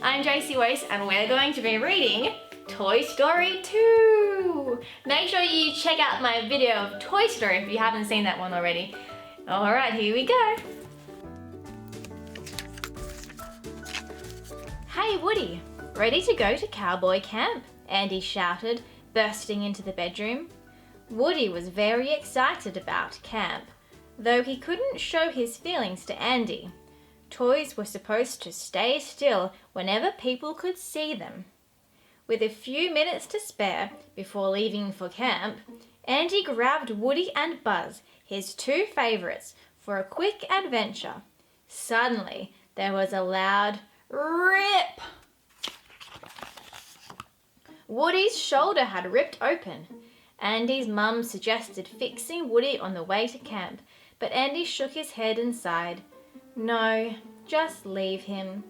I'm JosieWose and we're going to be reading Toy Story 2. Make sure you check out my video of Toy Story if you haven't seen that one already. Alright, here we go. Hey Woody, ready to go to Cowboy camp? Andy shouted, bursting into the bedroom. Woody was very excited about camp, though he couldn't show his feelings to Andy. Toys were supposed to stay still whenever people could see them. With a few minutes to spare before leaving for camp, Andy grabbed Woody and Buzz, his two favorites, for a quick adventure. Suddenly, there was a loud rip. Woody's shoulder had ripped open. Andy's mum suggested fixing Woody on the way to camp, but Andy shook his head and sighed. No, just leave him.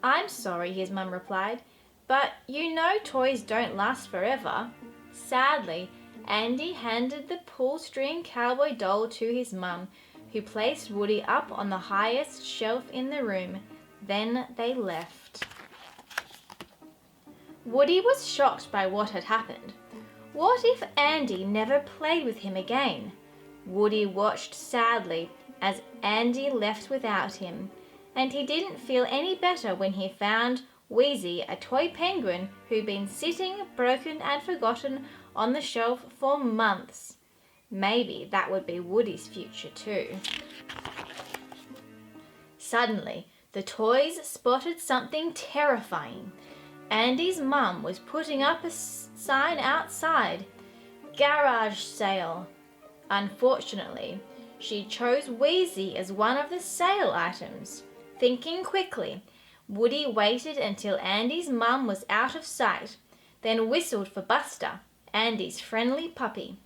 I'm sorry, his mum replied, but you know toys don't last forever. Sadly, Andy handed the pull-string cowboy doll to his mum, who placed Woody up on the highest shelf in the room. Then they left. Woody was shocked by what had happened. What if Andy never played with him again? Woody watched sadly as Andy left without him, and he didn't feel any better when he found Wheezy, a toy penguin who'd been sitting broken and forgotten on the shelf for months. Maybe that would be Woody's future too. Suddenly, the toys spotted something terrifying. Andy's mum was putting up a sign outside, "Garage sale." Unfortunately, she chose Wheezy as one of the sale items. Thinking quickly, Woody waited until Andy's mum was out of sight, then whistled for Buster, Andy's friendly puppy.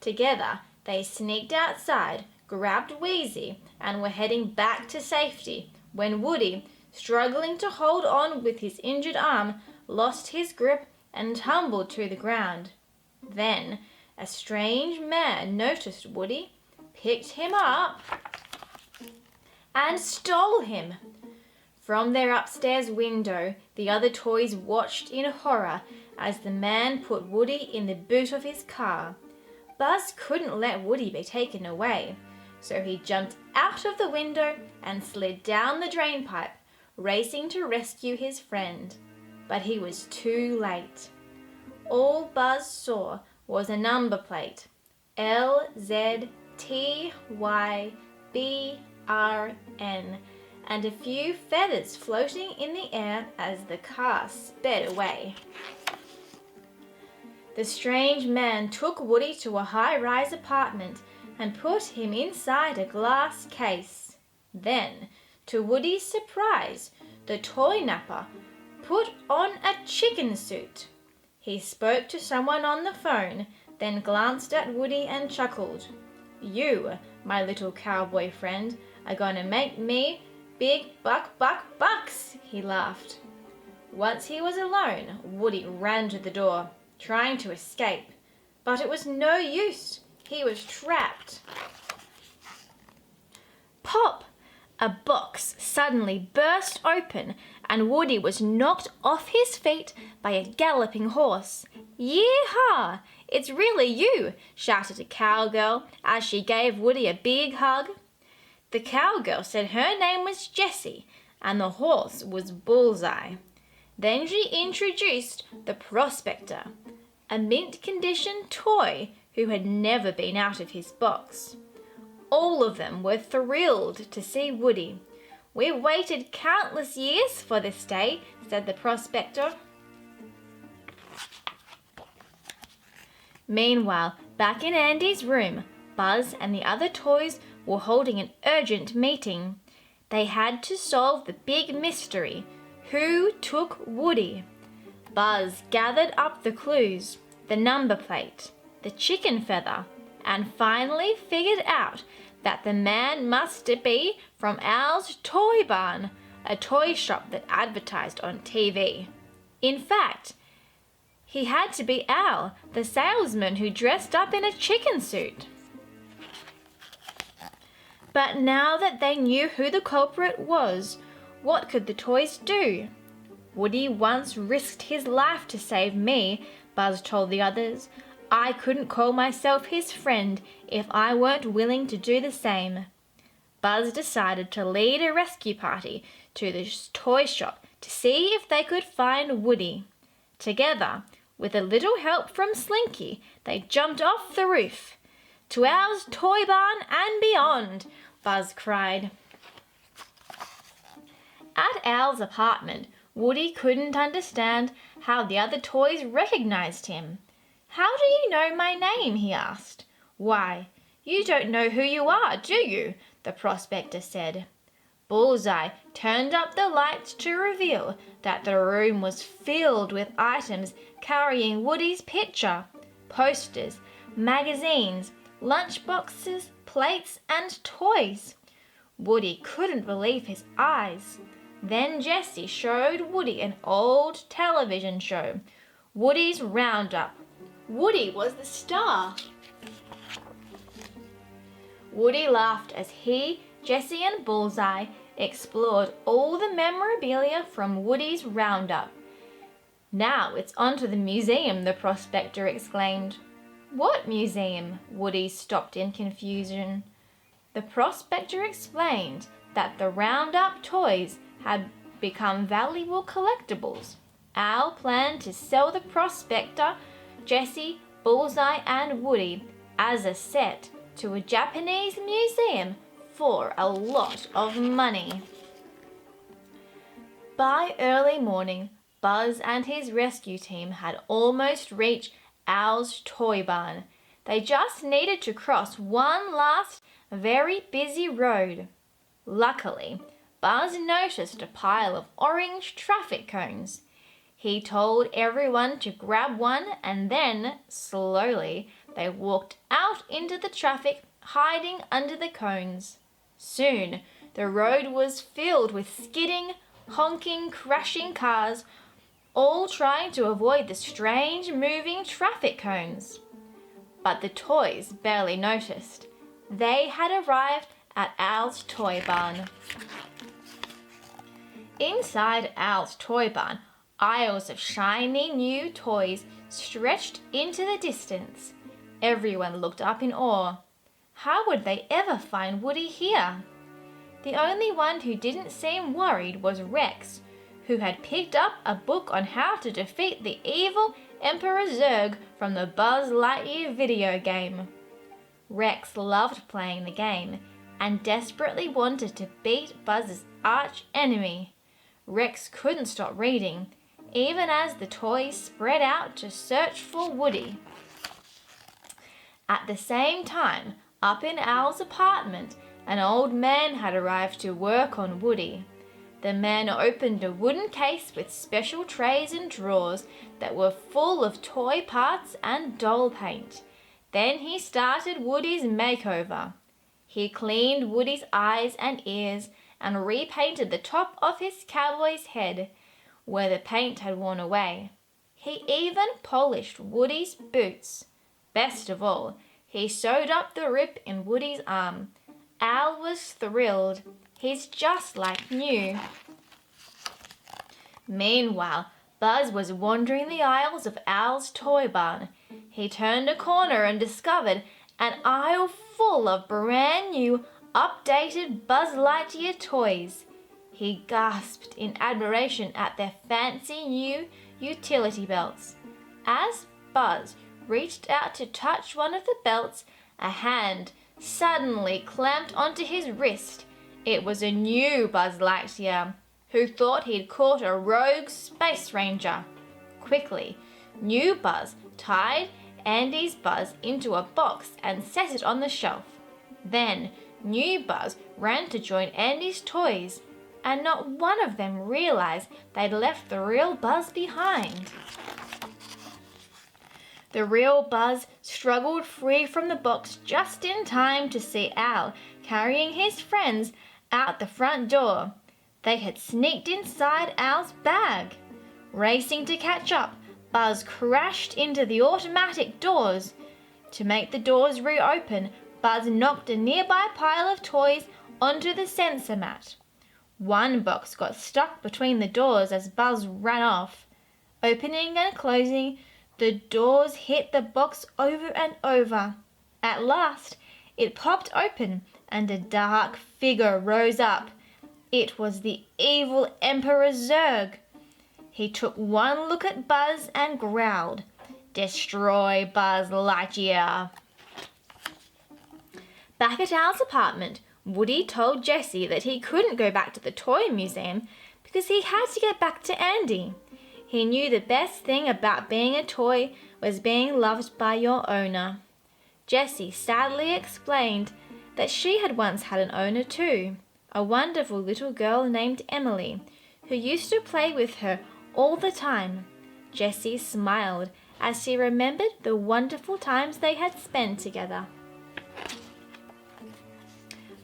Together, they sneaked outside, grabbed Wheezy, and were heading back to safety when Woody, struggling to hold on with his injured arm, lost his grip and tumbled to the ground. Then, a strange man noticed Woody, picked him up, and stole him. From their upstairs window, the other toys watched in horror as the man put Woody in the boot of his car. Buzz couldn't let Woody be taken away, so he jumped out of the window and slid down the drainpipe, racing to rescue his friend. But he was too late. All Buzz saw was a number plate, LZTYBRN, and a few feathers floating in the air as the car sped away. The strange man took Woody to a high-rise apartment and put him inside a glass case. Then, to Woody's surprise, the toy napper put on a chicken suit. He spoke to someone on the phone, then glanced at Woody and chuckled. "You, my little cowboy friend, are gonna make me big bucks," he laughed. Once he was alone, Woody ran to the door, trying to escape, but it was no use. He was trapped. Pop! A box suddenly burst open and Woody was knocked off his feet by a galloping horse. "Yee-haw! It's really you!" shouted a cowgirl as she gave Woody a big hug. The cowgirl said her name was Jessie and the horse was Bullseye. Then she introduced the Prospector, a mint-condition toy who had never been out of his box. All of them were thrilled to see Woody. "We waited countless years for this day," said the Prospector. Meanwhile, back in Andy's room, Buzz and the other toys were holding an urgent meeting. They had to solve the big mystery. Who took Woody? Buzz gathered up the clues, the number plate, the chicken feather, and finally figured out that the man must be from Al's Toy Barn, a toy shop that advertised on TV. In fact, he had to be Al, the salesman who dressed up in a chicken suit. But now that they knew who the culprit was, what could the toys do? Woody once risked his life to save me," Buzz told the others. "I couldn't call myself his friend if I weren't willing to do the same." Buzz decided to lead a rescue party to the toy shop to see if they could find Woody. Together, with a little help from Slinky, they jumped off the roof. "To Al's toy barn and beyond!" Buzz cried. At Al's apartment, Woody couldn't understand how the other toys recognized him. "How do you know my name?" he asked. "Why, you don't know who you are, do you?" the prospector said. Bullseye turned up the lights to reveal that the room was filled with items carrying Woody's picture, posters, magazines, lunchboxes, plates, and toys. Woody couldn't believe his eyes. Then Jessie showed Woody an old television show, Woody's Roundup. Woody was the star. Woody laughed as he, Jessie, and Bullseye explored all the memorabilia from Woody's Roundup. "Now it's on to the museum," the prospector exclaimed. "What museum?" Woody stopped in confusion. The prospector explained that the Roundup toys had become valuable collectibles. Al planned to sell the prospector, Jessie, Bullseye, and Woody as a set to a Japanese museum for a lot of money. By early morning, Buzz and his rescue team had almost reached Al's toy barn. They just needed to cross one last, very busy road. Luckily, Buzz noticed a pile of orange traffic cones. He told everyone to grab one, and then, slowly, they walked out into the traffic, hiding under the cones. Soon, the road was filled with skidding, honking, crashing cars, all trying to avoid the strange moving traffic cones. But the toys barely noticed. They had arrived at Al's toy barn. Inside Al's toy barn, aisles of shiny new toys stretched into the distance. Everyone looked up in awe. How would they ever find Woody here? The only one who didn't seem worried was Rex, who had picked up a book on how to defeat the evil Emperor Zurg from the Buzz Lightyear video game. Rex loved playing the game and desperately wanted to beat Buzz's arch enemy. Rex couldn't stop reading, even as the toys spread out to search for Woody. At the same time, up in Al's apartment, an old man had arrived to work on Woody. The man opened a wooden case with special trays and drawers that were full of toy parts and doll paint. Then he started Woody's makeover. He cleaned Woody's eyes and ears and repainted the top of his cowboy's head where the paint had worn away. He even polished Woody's boots. Best of all, he sewed up the rip in Woody's arm. Al was thrilled. He's just like new. Meanwhile, Buzz was wandering the aisles of Al's toy barn. He turned a corner and discovered an aisle full of brand new, updated Buzz Lightyear toys. He gasped in admiration at their fancy new utility belts. As Buzz reached out to touch one of the belts, a hand suddenly clamped onto his wrist. It was a new Buzz Lightyear, who thought he'd caught a rogue space ranger. Quickly, new Buzz tied Andy's Buzz into a box and set it on the shelf. Then, new Buzz ran to join Andy's toys, and not one of them realized they'd left the real Buzz behind. The real Buzz struggled free from the box just in time to see Al carrying his friends out the front door. They had sneaked inside Al's bag. Racing to catch up, Buzz crashed into the automatic doors. To make the doors reopen, Buzz knocked a nearby pile of toys onto the sensor mat. One box got stuck between the doors as Buzz ran off. Opening and closing, the doors hit the box over and over. At last, it popped open and a dark figure rose up. It was the evil Emperor Zurg. He took one look at Buzz and growled, "Destroy Buzz Lightyear." Back at Al's apartment, Woody told Jessie that he couldn't go back to the toy museum because he had to get back to Andy. He knew the best thing about being a toy was being loved by your owner. Jessie sadly explained that she had once had an owner too, a wonderful little girl named Emily, who used to play with her all the time. Jessie smiled as she remembered the wonderful times they had spent together.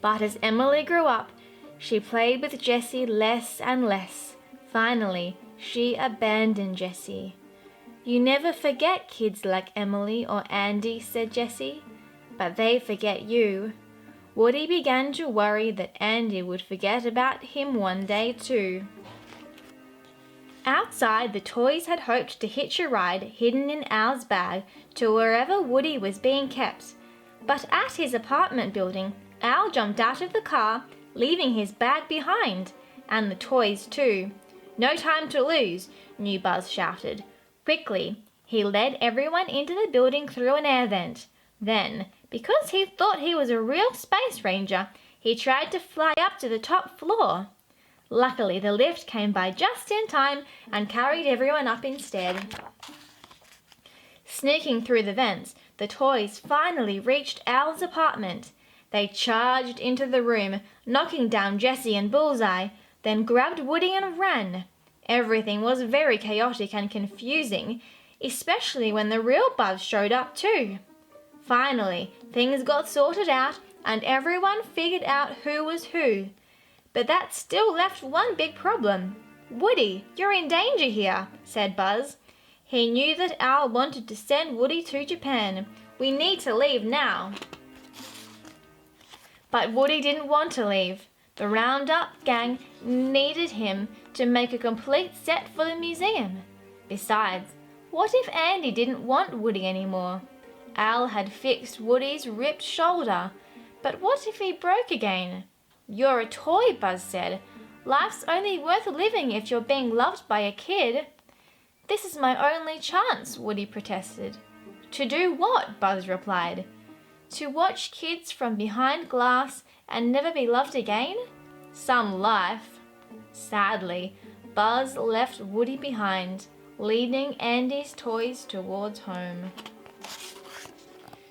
But as Emily grew up, she played with Jessie less and less. Finally, she abandoned Jessie. "You never forget kids like Emily or Andy," said Jessie, "but they forget you." Woody began to worry that Andy would forget about him one day too. Outside, the toys had hoped to hitch a ride hidden in Al's bag to wherever Woody was being kept. But at his apartment building, Al jumped out of the car, leaving his bag behind, and the toys too. "No time to lose," new Buzz shouted. Quickly, he led everyone into the building through an air vent. Then, because he thought he was a real space ranger, he tried to fly up to the top floor. Luckily, the lift came by just in time and carried everyone up instead. Sneaking through the vents, the toys finally reached Al's apartment. They charged into the room, knocking down Jessie and Bullseye, then grabbed Woody and ran. Everything was very chaotic and confusing, especially when the real Buzz showed up too. Finally, things got sorted out and everyone figured out who was who. But that still left one big problem. "Woody, you're in danger here," said Buzz. He knew that Al wanted to send Woody to Japan. "We need to leave now." But Woody didn't want to leave. The Roundup gang needed him to make a complete set for the museum. Besides, what if Andy didn't want Woody anymore? Al had fixed Woody's ripped shoulder, but what if he broke again? "You're a toy," Buzz said. "Life's only worth living if you're being loved by a kid." "This is my only chance," Woody protested. "To do what?" Buzz replied. "To watch kids from behind glass and never be loved again? Some life." Sadly, Buzz left Woody behind, leading Andy's toys towards home.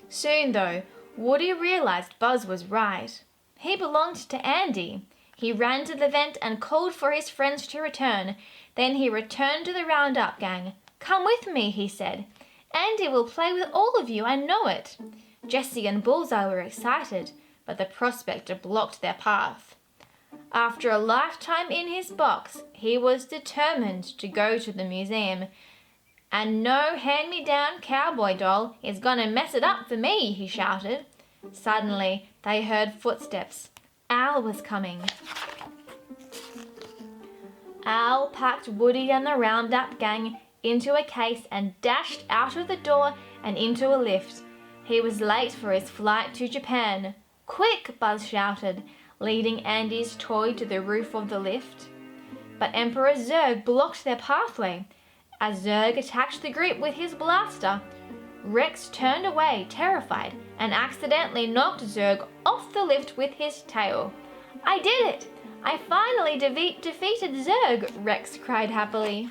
Soon, though, Woody realized Buzz was right. He belonged to Andy. He ran to the vent and called for his friends to return. Then he returned to the Roundup gang. "Come with me," he said. "Andy will play with all of you, I know it." Jessie and Bullseye were excited, but the prospector blocked their path. After a lifetime in his box, he was determined to go to the museum. "And no hand-me-down cowboy doll is gonna mess it up for me," he shouted. Suddenly, they heard footsteps. Al was coming. Al packed Woody and the Roundup gang into a case and dashed out of the door and into a lift. He was late for his flight to Japan. "Quick!" Buzz shouted, leading Andy's toy to the roof of the lift. But Emperor Zurg blocked their pathway. As Zurg attacked the group with his blaster, Rex turned away, terrified, and accidentally knocked Zurg off the lift with his tail. "I did it! I finally defeated Zurg!" Rex cried happily.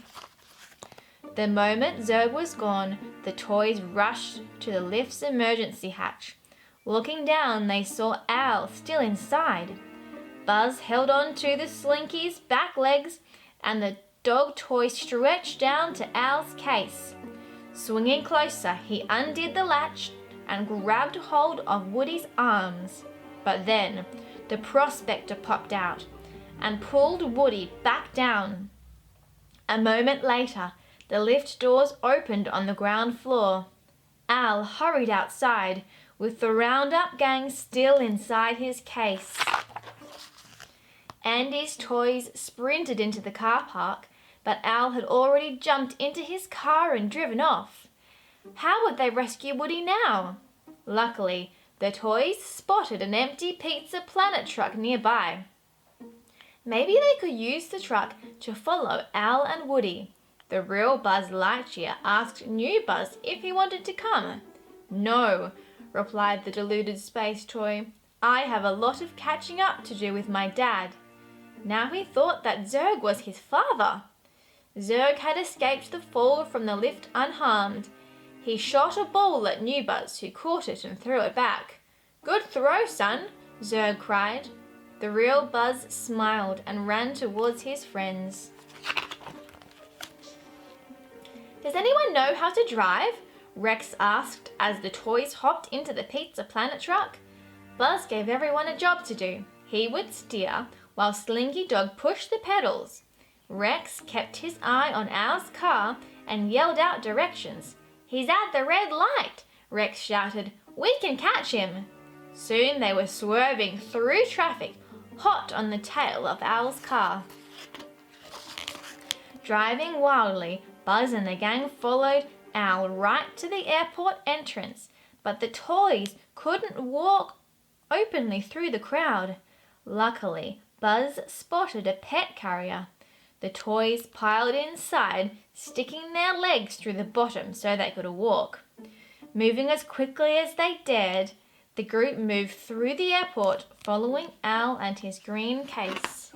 The moment Zurg was gone, the toys rushed to the lift's emergency hatch. Looking down, they saw Al still inside. Buzz held on to the Slinky's back legs, and the dog toy stretched down to Al's case. Swinging closer, he undid the latch and grabbed hold of Woody's arms. But then, the prospector popped out and pulled Woody back down. A moment later, the lift doors opened on the ground floor. Al hurried outside, with the Roundup gang still inside his case. Andy's toys sprinted into the car park, but Al had already jumped into his car and driven off. How would they rescue Woody now? Luckily, the toys spotted an empty Pizza Planet truck nearby. Maybe they could use the truck to follow Al and Woody. The real Buzz Lightyear asked new Buzz if he wanted to come. "No," replied the deluded space toy. "I have a lot of catching up to do with my dad." Now he thought that Zurg was his father. Zurg had escaped the fall from the lift unharmed. He shot a ball at new Buzz, who caught it and threw it back. "Good throw, son," Zurg cried. The real Buzz smiled and ran towards his friends. "Does anyone know how to drive?" Rex asked as the toys hopped into the Pizza Planet truck. Buzz gave everyone a job to do. He would steer, while Slinky Dog pushed the pedals. Rex kept his eye on Al's car and yelled out directions. "He's at the red light," Rex shouted. "We can catch him." Soon they were swerving through traffic, hot on the tail of Al's car. Driving wildly, Buzz and the gang followed Al right to the airport entrance, but the toys couldn't walk openly through the crowd. Luckily, Buzz spotted a pet carrier. The toys piled inside, sticking their legs through the bottom so they could walk. Moving as quickly as they dared, the group moved through the airport, following Al and his green case.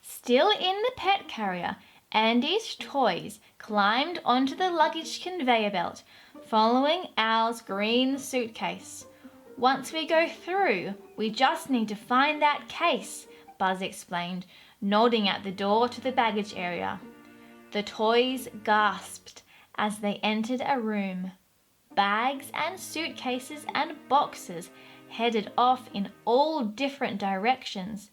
Still in the pet carrier, Andy's toys climbed onto the luggage conveyor belt, following Al's green suitcase. "Once we go through, we just need to find that case," Buzz explained, nodding at the door to the baggage area. The toys gasped as they entered a room. Bags and suitcases and boxes headed off in all different directions.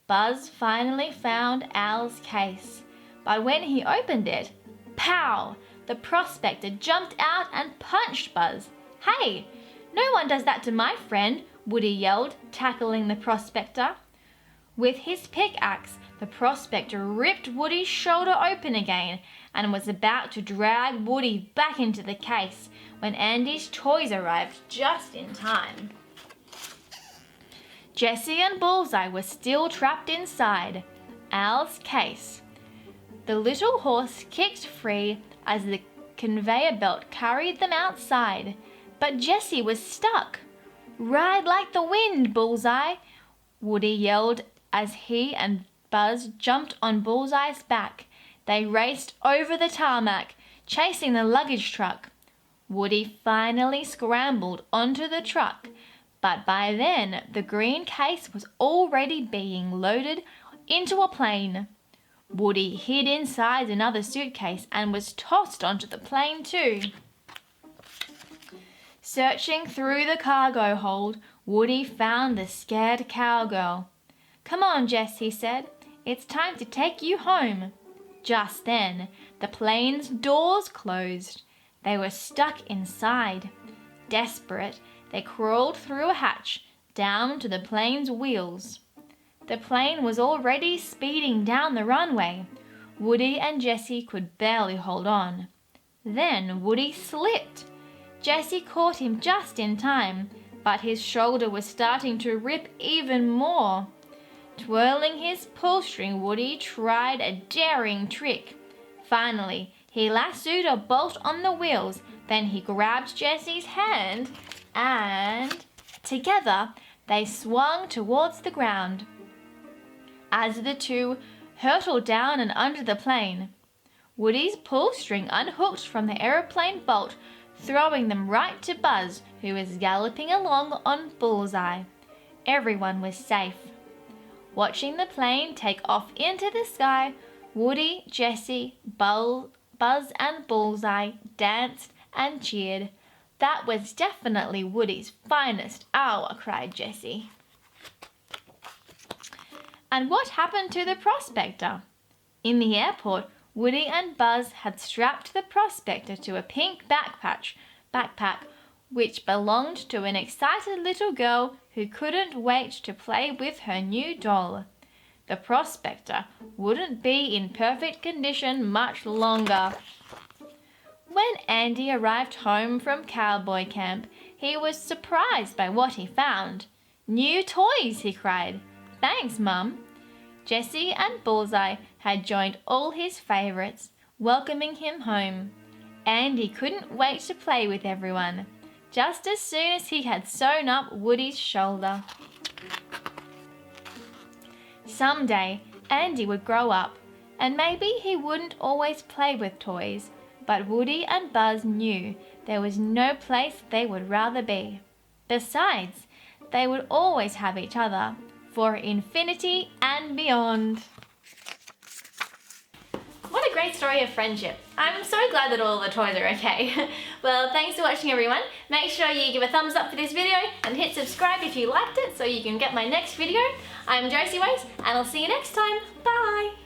Buzz finally found Al's case, but when he opened it, pow! The prospector jumped out and punched Buzz. "Hey, no one does that to my friend," Woody yelled, tackling the prospector. With his pickaxe, the prospector ripped Woody's shoulder open again and was about to drag Woody back into the case when Andy's toys arrived just in time. Jessie and Bullseye were still trapped inside Al's case. The little horse kicked free as the conveyor belt carried them outside, but Jessie was stuck. "Ride like the wind, Bullseye," Woody yelled as he and Buzz jumped on Bullseye's back. They raced over the tarmac, chasing the luggage truck. Woody finally scrambled onto the truck, but by then the green case was already being loaded into a plane. Woody hid inside another suitcase and was tossed onto the plane too. Searching through the cargo hold, Woody found the scared cowgirl. "Come on, Jess," he said. "It's time to take you home." Just then, the plane's doors closed. They were stuck inside. Desperate, they crawled through a hatch down to the plane's wheels. The plane was already speeding down the runway. Woody and Jessie could barely hold on. Then Woody slipped. Jessie caught him just in time, but his shoulder was starting to rip even more. Twirling his pull string, Woody tried a daring trick. Finally, he lassoed a bolt on the wheels, then he grabbed Jessie's hand and together they swung towards the ground. As the two hurtled down and under the plane, Woody's pull string unhooked from the aeroplane bolt, throwing them right to Buzz, who was galloping along on Bullseye. Everyone was safe. Watching the plane take off into the sky, Woody, Jessie, Buzz and Bullseye danced and cheered. "That was definitely Woody's finest hour," cried Jessie. And what happened to the prospector? In the airport, Woody and Buzz had strapped the prospector to a pink backpack which belonged to an excited little girl who couldn't wait to play with her new doll. The prospector wouldn't be in perfect condition much longer. When Andy arrived home from cowboy camp, he was surprised by what he found. "New toys!" he cried. "Thanks, Mum." Jessie and Bullseye had joined all his favourites, welcoming him home. Andy couldn't wait to play with everyone, just as soon as he had sewn up Woody's shoulder. Someday, Andy would grow up, and maybe he wouldn't always play with toys, but Woody and Buzz knew there was no place they would rather be. Besides, they would always have each other, for infinity and beyond. What a great story of friendship. I'm so glad that all the toys are okay. Well, thanks for watching everyone. Make sure you give a thumbs up for this video and hit subscribe if you liked it so you can get my next video. I'm JosieWose and I'll see you next time. Bye!